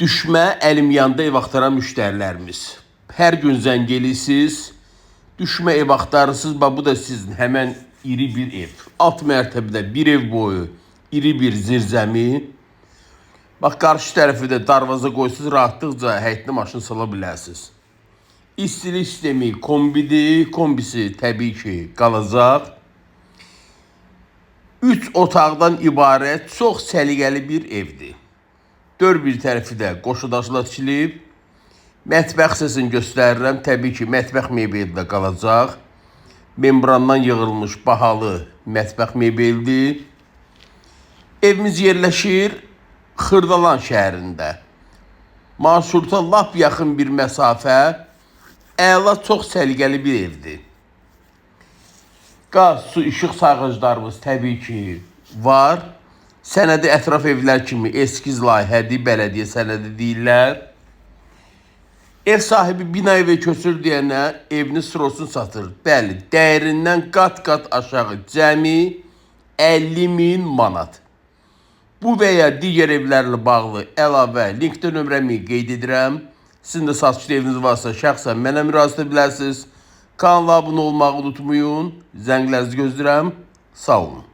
Düşmə əlim yanda ev axtaran müştərilərimiz. Hər gün zəng edirsiniz, düşmə ev axtarırsınız, bu da sizin həmən iri bir ev. Alt mərtəbədə bir ev boyu iri bir zirzəmi. Bax, qarşı tərəfi də darvaza qoysunuz, rahatlıqca həyətdə maşın sala bilərsiniz. İstilik sistemi kombidir, kombisi təbii ki qalacaq. 3 otaqdan ibarət çox səliqəli bir evdir. Dörd bir tərəfi də qoşudaşla tikilib. Mətbəx səsini göstərirəm. Təbii ki, mətbəx mebeli də qalacaq. Membrandan yığılmış bahalı mətbəx mebeldir. Evimiz yerləşir Xırdalan şəhərində. Marşruta lap yaxın bir məsafə, əla çox səliqəli bir evdir. Qaz, su, işıq sayğaclarımız təbii ki var. Sənədi ətraf evlər kimi eskiz layihədir, bələdiyyə sənədi deyirlər. Ev sahibi bina evə köçür deyənə evini sırosunu satır. Bəli, dəyərindən qat-qat aşağı cəmi 50.000 manat. Bu və ya digər evlərlə bağlı əlavə linkdə nömrəmi qeyd edirəm. Sizin də satışda eviniz varsa şəxsən mənə müraciət edə bilərsiniz. Kanala abunə olmağı unutmayın. Zənglərinizi gözləyirəm. Sağ olun.